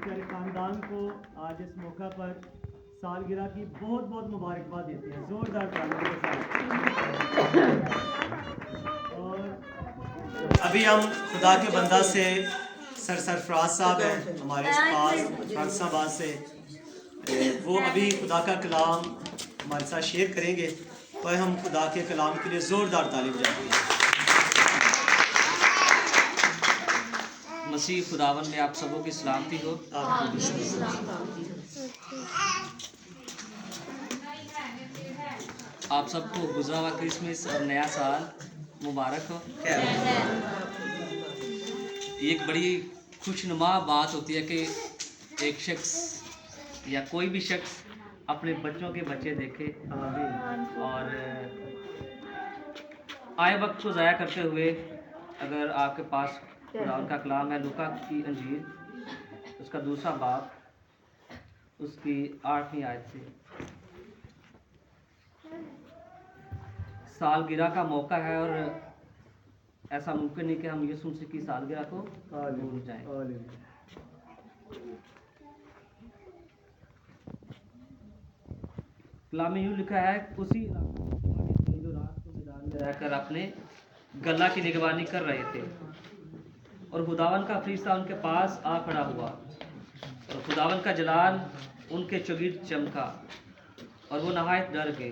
سارے خاندان کو آج اس موقع پر سالگرہ کی بہت بہت مبارکباد دیتے ہیں زوردار تالیوں کے ساتھ۔ اور ابھی ہم خدا کے بندہ سے سرفراز صاحب ہیں ہمارے پاس فرانس آباد سے، وہ ابھی خدا کا کلام ہمارے ساتھ شیئر کریں گے، اور ہم خدا کے کلام کے لیے زوردار تالی بجاتے ہیں۔ مسیح خداوند میں آپ سبوں کی سلامتی ہو۔ آپ سب کو گزرا ہوا کرسمس اور نیا سال مبارک ہو۔ یہ ایک بڑی خوشنما بات ہوتی ہے کہ ایک شخص یا کوئی بھی شخص اپنے بچوں کے بچے دیکھے اور آئے وقت کو ضائع کرتے ہوئے، اگر آپ کے پاس خداوند کا کلام ہے، لوکا کی انجیل اس کا 2 باب اس کی 8ویں آیت سے، سالگرہ کا موقع ہے اور ایسا ممکن نہیں کہ ہم یسوع مسیح کی سالگرہ کو بھول جائیں۔ کلام میں یوں لکھا ہے، اسی علاقے میں جو رات کو میدان میں رہ کر اپنے گلہ کی نگرانی کر رہے تھے، اور خداوند کا فرشتہ ان کے پاس آ کھڑا ہوا، اور خداوند کا جلال ان کے چوگرد چمکا، اور وہ نہایت ڈر گئے۔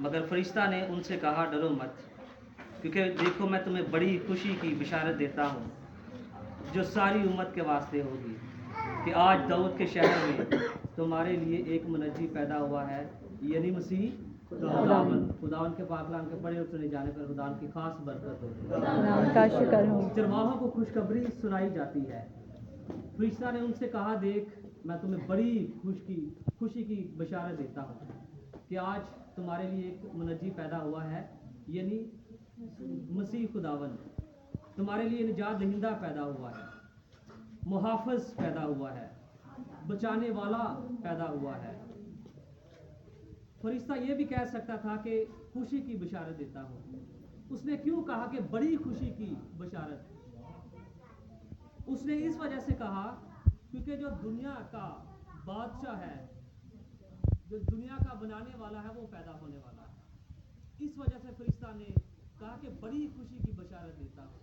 مگر فرشتہ نے ان سے کہا، ڈرو مت، کیونکہ دیکھو میں تمہیں بڑی خوشی کی بشارت دیتا ہوں جو ساری امت کے واسطے ہوگی، کہ آج داؤد کے شہر میں تمہارے لیے ایک منجی پیدا ہوا ہے، یعنی مسیح خداوند کے پاک کلام کے پڑھے اور سنے جانے پر خداوند کی خاص برکت ہو۔ خداوند کا شکر ہو۔ چرواہوں کو خوشخبری سنائی جاتی ہے۔ فرشتہ نے ان سے کہا، دیکھ میں تمہیں بڑی خوشی کی بشارت دیتا ہوں کہ آج تمہارے لیے ایک منجی پیدا ہوا ہے، یعنی مسیح خداوند، تمہارے لیے نجات دہندہ پیدا ہوا ہے، محافظ پیدا ہوا ہے، بچانے والا پیدا ہوا ہے۔ فرشتہ یہ بھی کہہ سکتا تھا کہ خوشی کی بشارت دیتا ہوں، اس نے کیوں کہا کہ بڑی خوشی کی بشارت؟ اس نے اس وجہ سے کہا کیونکہ جو دنیا کا بادشاہ ہے، جو دنیا کا بنانے والا ہے، وہ پیدا ہونے والا ہے۔ اس وجہ سے فرشتہ نے کہا کہ بڑی خوشی کی بشارت دیتا ہوں۔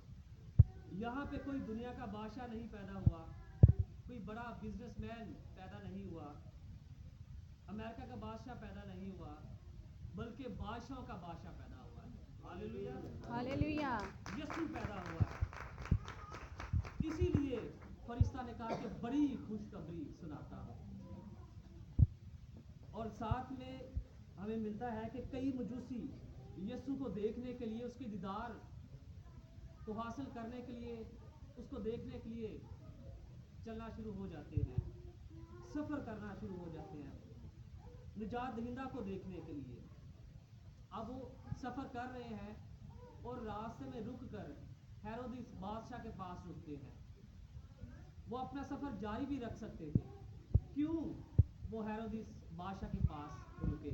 یہاں پہ کوئی دنیا کا بادشاہ نہیں پیدا ہوا، کوئی بڑا بزنس مین پیدا نہیں ہوا، امریکہ کا بادشاہ پیدا نہیں ہوا، بلکہ بادشاہوں کا بادشاہ پیدا ہوا ہے۔ ہاللیلویہ، ہاللیلویہ، یسوع پیدا ہوا ہے۔ اسی لیے فرشتہ نے کہا کہ بڑی خوشخبری سناتا ہوں۔ اور ساتھ میں ہمیں ملتا ہے کہ کئی مجوسی یسوع کو دیکھنے کے لیے، اس کے دیدار کو حاصل کرنے کے لیے، اس کو دیکھنے کے لیے چلنا شروع ہو جاتے ہیں، سفر کرنا شروع ہو جاتے ہیں نجات دہندہ کو دیکھنے کے لیے۔ اب وہ سفر کر رہے ہیں اور راستے میں رک کر ہیرودیس بادشاہ کے پاس رکتے ہیں۔ وہ اپنا سفر جاری بھی رکھ سکتے تھے، کیوں وہ ہیرودیس بادشاہ کے پاس رکے؟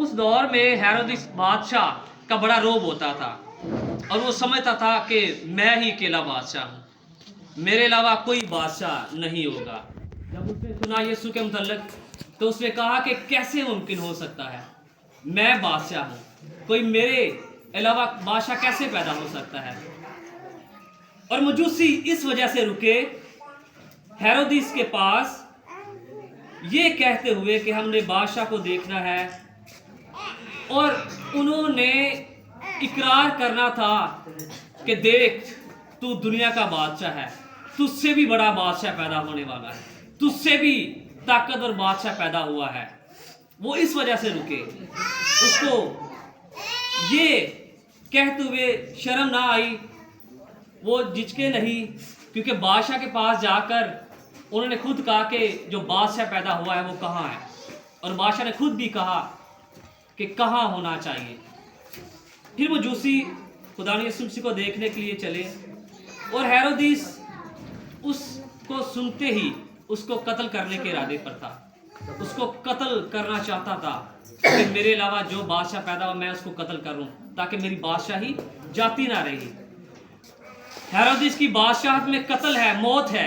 اس دور میں ہیرودیس بادشاہ کا بڑا روب ہوتا تھا، اور وہ سمجھتا تھا کہ میں ہی اکیلا بادشاہ ہوں، میرے علاوہ کوئی بادشاہ نہیں ہوگا۔ جب اس نے سنا یسوع کے متعلق تو اس نے کہا کہ کیسے ممکن ہو سکتا ہے، میں بادشاہ ہوں، کوئی میرے علاوہ بادشاہ کیسے پیدا ہو سکتا ہے؟ اور مجوسی اس وجہ سے رکے ہیرودیس کے پاس، یہ کہتے ہوئے کہ ہم نے بادشاہ کو دیکھنا ہے، اور انہوں نے اقرار کرنا تھا کہ دیکھ تو دنیا کا بادشاہ ہے، تجھ سے بھی بڑا بادشاہ پیدا ہونے والا ہے، تجھ سے بھی طاقتور بادشاہ پیدا ہوا ہے۔ وہ اس وجہ سے رکے، اس کو یہ کہتے ہوئے شرم نہ آئی، وہ جھجکے نہیں، کیونکہ بادشاہ کے پاس جا کر انہوں نے خود کہا کہ جو بادشاہ پیدا ہوا ہے وہ کہاں ہے، اور بادشاہ نے خود بھی کہا کہ کہاں ہونا چاہیے۔ پھر مجوسی خدا یسوع مسیح کو دیکھنے کے لیے چلے، اور ہیرودیس اس کو سنتے ہی اس کو قتل کرنے کے ارادے پر تھا، اس کو قتل کرنا چاہتا تھا کہ میرے علاوہ جو بادشاہ پیدا ہو میں اس کو قتل کروں تاکہ میری بادشاہی جاتی نہ رہی۔ ہیرودیس کی بادشاہت میں قتل ہے، موت ہے،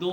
2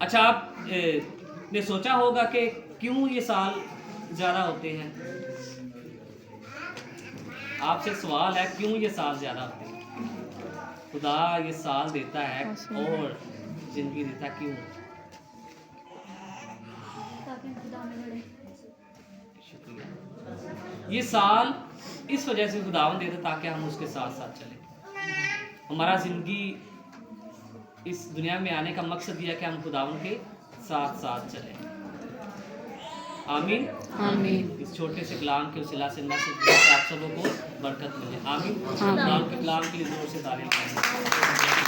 اچھا آپ نے سوچا ہوگا کہ کیوں یہ سال زیادہ ہوتے ہیں؟ آپ سے سوال ہے کیوں یہ سال زیادہ ہوتے ہیں؟ خدا یہ سال دیتا ہے اور زندگی دیتا ہے، کیوں؟ شکریہ۔ یہ سال اس وجہ سے خداوند دیتا تاکہ ہم اس کے ساتھ ساتھ چلیں۔ ہمارا زندگی اس دنیا میں آنے کا مقصد یہ ہے کہ ہم خداوند کے ساتھ ساتھ چلیں۔ آمین۔ آمین۔ اس چھوٹے سے کلام کے وسیلہ سے آپ سبوں کو برکت ملے۔ آمین۔ آمین۔ کلام کے لیے زور سے تعریف کریں۔